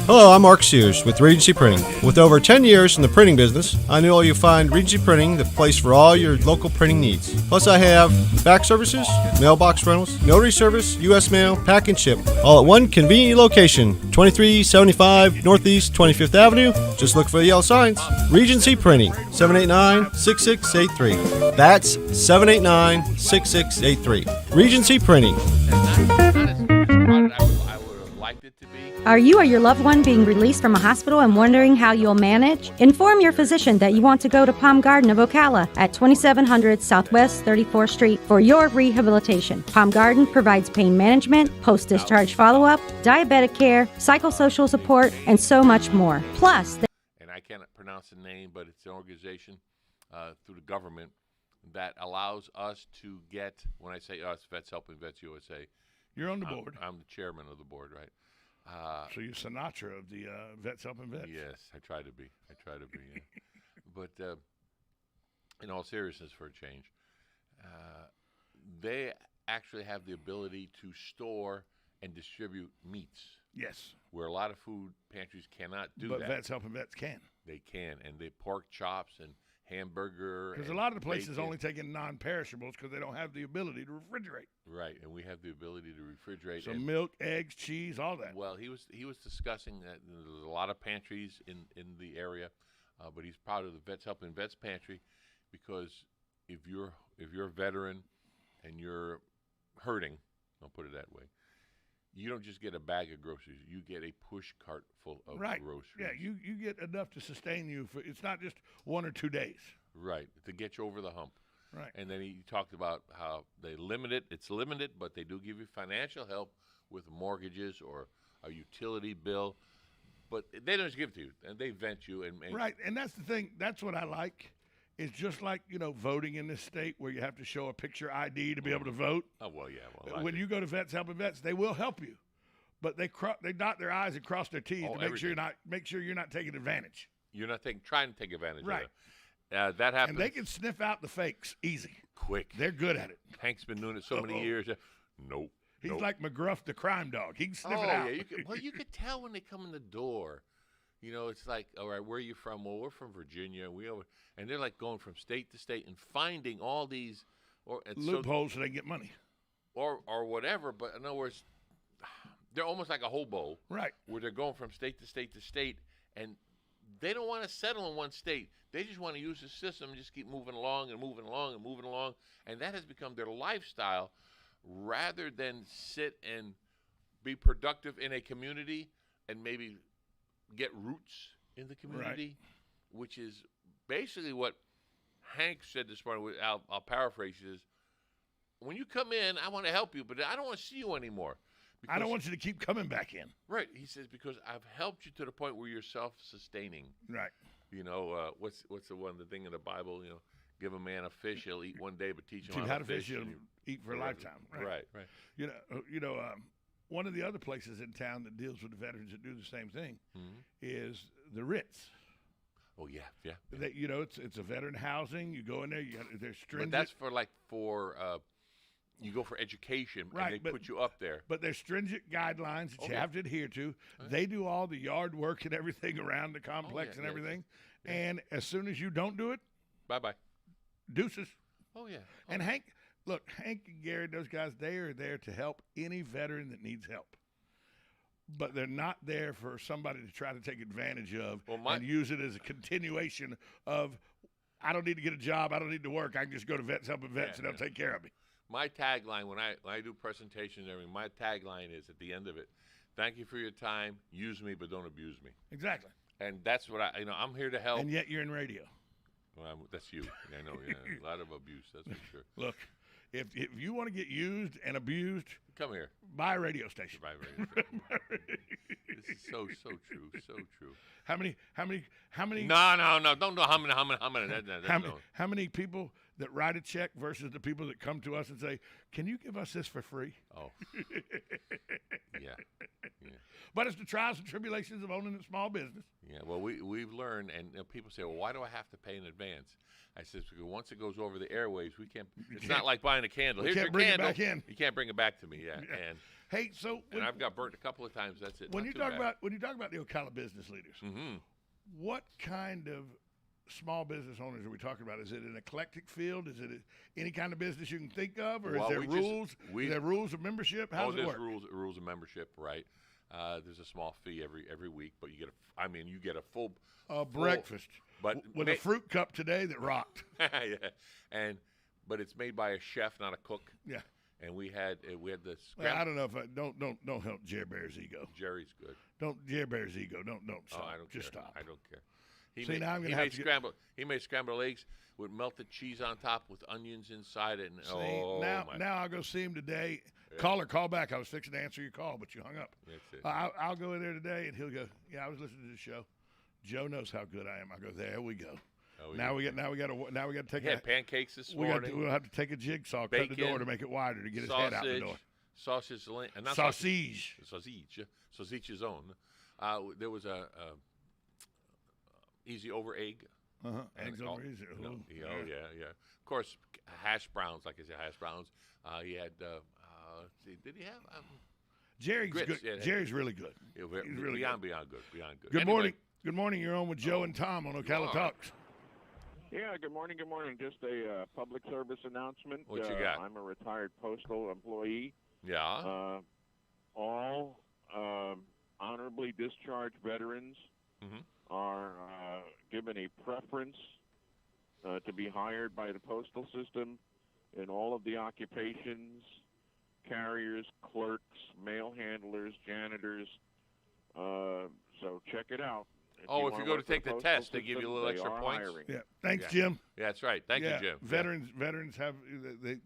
Hello, I'm Mark Sears with Regency Printing. With over 10 years in the printing business, I know you'll find Regency Printing the place for all your local printing needs. Plus, I have fax services, mailbox rentals, notary service, U.S. mail, pack and ship, all at one convenient location, 2375 Northeast 25th Avenue. Just look for the yellow signs. Regency Printing, 789-6683. That's 789-6683. Regency Printing. Are you or your loved one being released from a hospital and wondering how you'll manage? Inform your physician that you want to go to Palm Garden of Ocala at 2700 Southwest 34th Street for your rehabilitation. Palm Garden provides pain management, post-discharge follow-up, diabetic care, psychosocial support, and so much more. Plus, and I cannot pronounce the name, but it's an organization through the government that allows us to get, when I say us, Vets Helping Vets USA. You're on the board. I'm the chairman of the board, right? So you're Sinatra of the Vets Helping Vets. Yes, I try to be. Yeah. But in all seriousness, for a change, they actually have the ability to store and distribute meats. Yes. Where a lot of food pantries cannot do that. But Vets Helping Vets can. They can, and they pork chops and hamburger. Because a lot of the places bacon. only take in non-perishables because they don't have the ability to refrigerate. Right, and we have the ability to refrigerate. So milk, eggs, cheese, all that. Well, he was discussing that there's a lot of pantries in the area, but he's proud of the Vets Helping Vets pantry because if you're a veteran and you're hurting, I'll put it that way, you don't just get a bag of groceries. You get a push cart full of groceries. Yeah, you get enough to sustain you for. It's not just 1 or 2 days. Right, to get you over the hump. Right. And then he talked about how they limit it. It's limited, but they do give you financial help with mortgages or a utility bill. But they don't just give it to you, and they vent you. And right, and that's the thing. That's what I like. It's just like, voting in this state where you have to show a picture ID to be able to vote. Oh, well, yeah. Well, when you go to Vets Helping Vets, they will help you. But they dot their I's and cross their T's to make sure you're not taking advantage. You're not trying to take advantage right. of it. That happens. And they can sniff out the fakes easy. Quick. They're good at it. Hank's been doing it so many years. Nope. He's like McGruff, the crime dog. He can sniff it out. Yeah, you could tell when they come in the door. It's like, all right, where are you from? Well, we're from Virginia. And they're like going from state to state and finding all these loopholes so they get money. Or whatever. But in other words, they're almost like a hobo. Right. Where they're going from state to state to state, and they don't want to settle in one state. They just want to use the system and just keep moving along and moving along and moving along. And that has become their lifestyle rather than sit and be productive in a community and maybe get roots in the community, which is basically what Hank said this morning. I'll paraphrase this. When you come in, I want to help you, but I don't want to see you anymore. I don't want you to keep coming back in. Right. He says, because I've helped you to the point where you're self-sustaining. Right. What's the thing in the Bible, give a man a fish, he'll eat one day, but teach him how to fish. He'll eat for a lifetime. Right. One of the other places in town that deals with the veterans that do the same thing is the Ritz. Oh yeah. It's a veteran housing. You go in there. There's stringent. But that's for you go for education, and they put you up there. But there's stringent guidelines that you have to adhere to. They do all the yard work and everything around the complex and everything. Yeah. And as soon as you don't do it, bye-bye. Deuces. Oh, yeah. And Hank, look, Hank and Gary, those guys, they are there to help any veteran that needs help. But they're not there for somebody to try to take advantage of and use it as a continuation of, I don't need to get a job, I don't need to work, I can just go to Vets Helping Vets and they'll take care of me. My tagline when I do presentations and everything, my tagline is at the end of it, thank you for your time, use me but don't abuse me. Exactly. And that's what I'm here to help. And yet you're in radio. Well, that's you. I know, a lot of abuse, that's for sure. Look, if you want to get used and abused, come here. Buy a radio station. Buy a radio station. This is so true, so true. How many? No, don't know how many. How many people that write a check versus the people that come to us and say, "Can you give us this for free?" Oh, yeah. But it's the trials and tribulations of owning a small business. Yeah. Well, we've learned, and people say, "Well, why do I have to pay in advance?" I said, because once it goes over the airwaves, we can't. It's not like buying a candle. Here's your bring candle. It back in. You can't bring it back to me. Yeah. And hey, and I've got burnt a couple of times. That's it. When you talk about the Ocala business leaders, what kind of small business owners are we talking about? Is it an eclectic field? Is it any kind of business you can think of, or is there rules? Is there rules of membership? How does it work? Rules of membership, right? There's a small fee every week, but you get a full breakfast, but with a fruit cup today that rocked. Yeah, but it's made by a chef, not a cook. Yeah. And we had this. Well, I don't know if don't help Jerry Bear's ego. Jerry's good. Don't Jerry Bear's ego. Don't stop. I don't Just care. stop. I don't care. He made scrambled eggs with melted cheese on top with onions inside it. And now I'll go see him today. Yeah. Call back. I was fixing to answer your call, but you hung up. That's it. I'll go in there today, and he'll go, yeah, I was listening to the show. Joe knows how good I am. I go, there we go. Now we got to take. He had pancakes this morning. We'll have to take a jigsaw, cut the door to make it wider to get his head out the door. Sausage is own. There was a easy over egg. Eggs over easy. Yeah. Of course, hash browns, like I said, hash browns. He had. Did he have? Jerry's grits, good. yeah, Jerry's really good. He's really beyond good. Good morning. Good morning. You're on with Joe and Tom on Ocala Talks. Yeah, good morning. Just a public service announcement. What you got? I'm a retired postal employee. Yeah. All honorably discharged veterans are given a preference to be hired by the postal system in all of the occupations, carriers, clerks, mail handlers, janitors. So check it out. If you go to take the test, they give you a little extra points. Yeah, thanks, Jim. Yeah, that's right. Thank you, Jim. Veterans have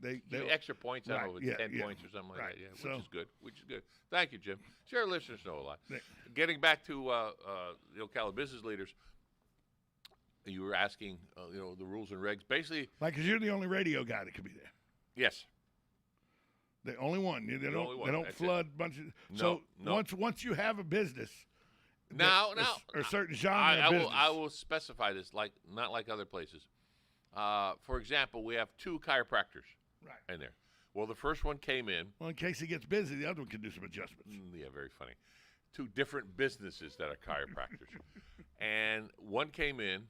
they extra points. I don't know, 10 points or something like that. Yeah, which is good. Thank you, Jim. Sure, listeners know a lot. Getting back to the Ocala business leaders, you were asking, the rules and regs. Basically, because you're the only radio guy that could be there. Yes. The only one. They don't flood bunches. So once you have a business. Now, or certain genre of business. I will specify this, not like other places. For example, we have 2 chiropractors in there. Well, the first one came in. Well, in case he gets busy, the other one can do some adjustments. Yeah, very funny. 2 different businesses that are chiropractors. And one came in,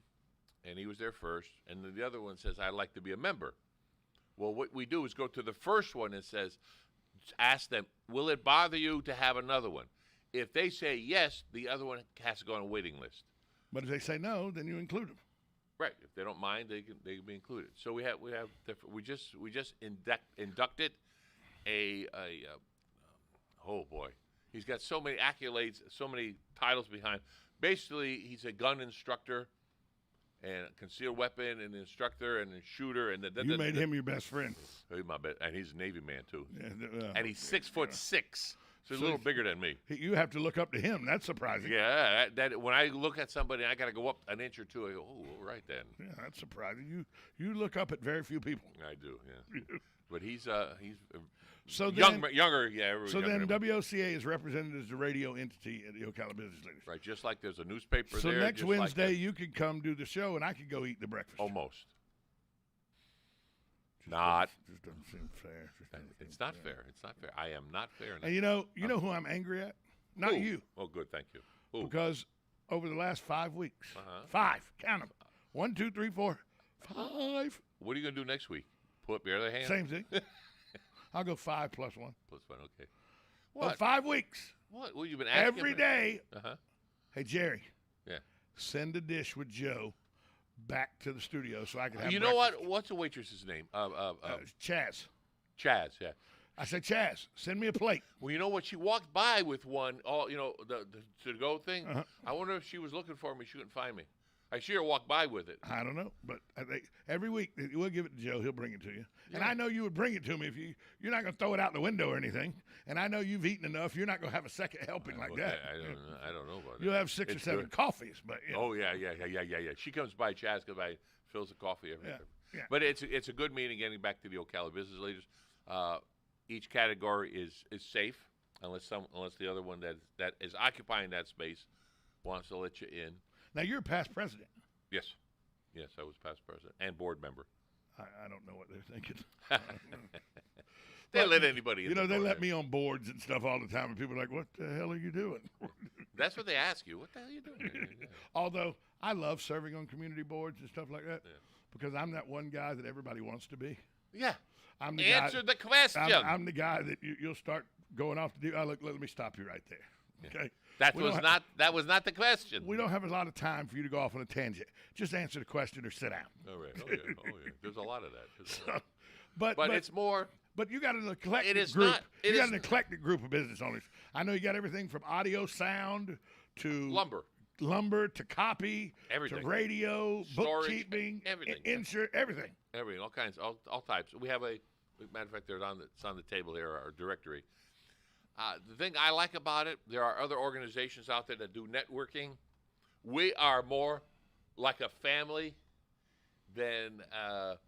and he was there first, and the other one says, I'd like to be a member. Well, what we do is go to the first one and ask them, will it bother you to have another one? If they say yes, the other one has to go on a waiting list. But if they say no, then you include them. Right. If they don't mind, they can be included. So we just inducted oh boy, he's got so many accolades, so many titles behind. Basically, he's a gun instructor, and a concealed weapon, and instructor, and a shooter, and you made him your best friend. My bet, and he's a Navy man too. Yeah, and he's 6'6". So he's a little bigger than me. You have to look up to him. That's surprising. Yeah, that when I look at somebody, I got to go up an inch or two. I go, oh, right then. Yeah, that's surprising. You look up at very few people. I do, yeah. But he's younger. Yeah. So then WOCA is represented as the radio entity at the Ocala Business Leaders. Right, just like there's a newspaper there. So next Wednesday, you could come do the show, and I could go eat the breakfast. Almost. Just doesn't seem fair. It's not fair. It's not fair. I am not fair. And you know who I'm angry at? Not you. Oh, good. Thank you. Ooh. Because over the last 5 weeks, 5, count them. 1, 2, 3, 4, 5. What are you going to do next week? pull up your other hand? Same thing. I'll go 5 plus 1. Plus 1, okay. Well, What? 5 weeks. What? Well, you've been asking Every day. Uh-huh. Hey, Jerry. Yeah. Send a dish with Joe back to the studio so I can have You breakfast. know what? What's the waitress's name? Chaz. Chaz, yeah. I said, Chaz, send me a plate. Well, you know what? She walked by with one, the to-go thing. Uh-huh. I wonder if she was looking for me. She couldn't find me. I see her walk by with it. I don't know, but I think every week we'll give it to Joe. He'll bring it to you. Yeah. And I know you would bring it to me if you're not going to throw it out the window or anything. And I know you've eaten enough. You're not going to have a second helping like that. I don't know about You'll that. have 6 or 7 good. coffees, but yeah. Oh yeah. She comes by, Chaz comes by, fills the coffee every time. Yeah. But it's a good meeting. Getting back to the Ocala business leaders, each category is safe unless the other one that is occupying that space wants to let you in. Now you're past president. Yes, I was past president and board member. I don't know what they're thinking. They let anybody in. They let me on boards and stuff all the time, and people are like, "What the hell are you doing?" That's what they ask you. What the hell are you doing? Yeah. Although I love serving on community boards and stuff like that because I'm that one guy that everybody wants to be. Yeah. I'm the Answer the question. I'm the guy that you'll start going off to do. Look, let me stop you right there. Okay. That was not the question. We don't have a lot of time for you to go off on a tangent. Just answer the question or sit down. All right. Oh yeah. There's a lot of that. But it's more. But you got an eclectic It is group. not. You got an eclectic group of business owners. I know you got everything from audio, sound to lumber to copy, everything. to radio, storage, bookkeeping, everything, insurance, everything. Everything, all kinds, all types. We have matter of fact, it's on the table here, our directory. The thing I like about it, there are other organizations out there that do networking. We are more like a family than a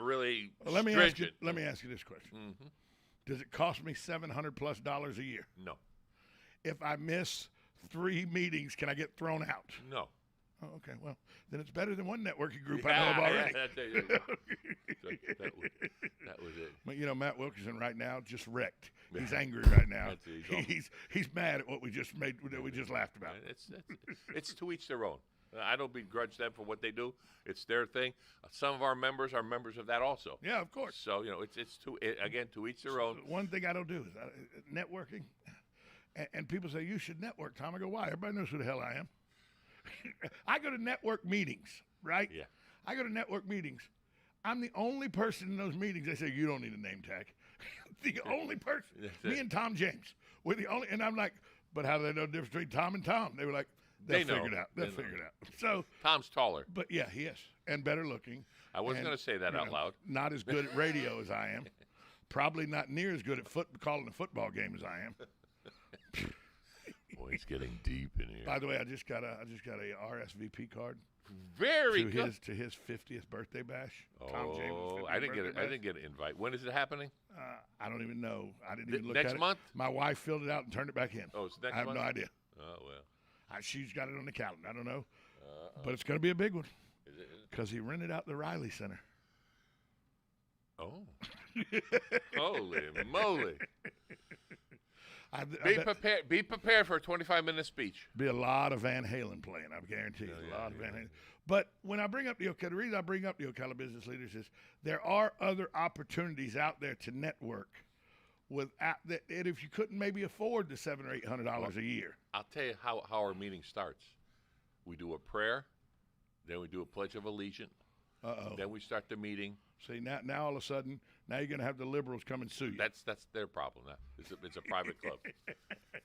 really Let me stringent. ask you this question: Mm-hmm. Does it cost me $700+ a year? No. If I miss 3 meetings, can I get thrown out? No. Oh, okay. Well, then it's better than one networking group I know of already. That was it. But Matt Wilkerson right now just wrecked. He's angry right now. He's mad at what we just laughed about. It's to each their own. I don't begrudge them for what they do. It's their thing. Some of our members are members of that also. Yeah, of course. So it's to each their own. One thing I don't do is networking. And people say you should network, Tom. I go, why? Everybody knows who the hell I am. I go to network meetings, right? Yeah. I go to network meetings. I'm the only person in those meetings. They say, you don't need a name tag. The only person. Me and Tom James. We're the only. And I'm like, but how do they know the difference between Tom and Tom? They were like, they'll figure it out. They'll figure it out. So Tom's taller. But yeah, he is. And better looking. I wasn't going to say that out loud. Not as good at radio as I am. Probably not near as good at calling a football game as I am. Boy, it's getting deep in here. By the way, I just got a RSVP card. Very good. To his 50th birthday bash. Oh, Tom James' I didn't get an invite. When is it happening? I don't even know. I didn't even look next at it. month? My wife filled it out and turned it back in. Oh, it's next month? I have month? no idea. Oh well. She's got it on the calendar. I don't know, but it's going to be a big one because he rented out the Riley Center. Oh, holy moly! Be prepared for a 25-minute speech. Be a lot of Van Halen playing. I guarantee you, a lot of Van Halen. But when I bring up the Ocala, the reason I bring up the Ocala business leaders is there are other opportunities out there to network without that. And if you couldn't maybe afford the $700 or $800 a year, I'll tell you how our meeting starts. We do a prayer, then we do a pledge of allegiance. Then we start the meeting. See, now all of a sudden, now you're going to have the liberals come and sue you. That's their problem. Now. It's a private club.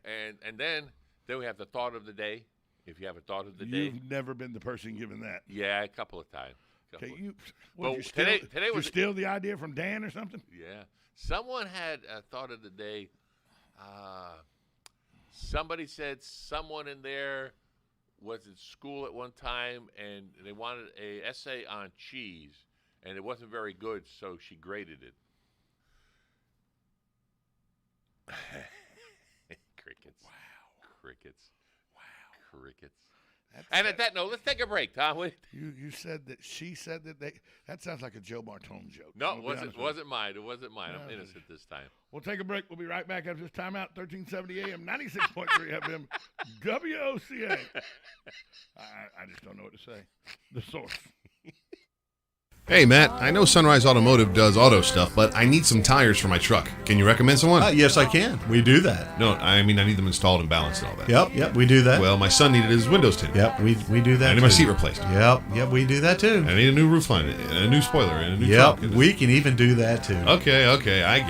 And then we have the thought of the day. If you have a thought of the day. You've never been the person given that. Yeah, a couple of times. Okay, you steal the idea from Dan or something? Yeah. Someone had a thought of the day. Somebody said someone in there was in school at one time and they wanted an essay on cheese. And it wasn't very good, so she graded it. Crickets. Wow. Crickets. Wow. Crickets. And at that note, let's take a break, Tom. You said that she said that that sounds like a Joe Martone joke. No, it wasn't mine. It wasn't mine. I'm innocent this time. We'll take a break. We'll be right back after this timeout. 1370 AM, 96.3 FM, WOCA. I just don't know what to say. The source. Hey, Matt, I know Sunrise Automotive does auto stuff, but I need some tires for my truck. Can you recommend someone? Yes, I can. We do that. No, I mean I need them installed and balanced and all that. Yep, we do that. Well, my son needed his windows tinted. Yep, we do that. I need my seat replaced. Yep, we do that too. I need a new roof line, and a new spoiler, and a new truck. We can even do that too. Okay, I get it.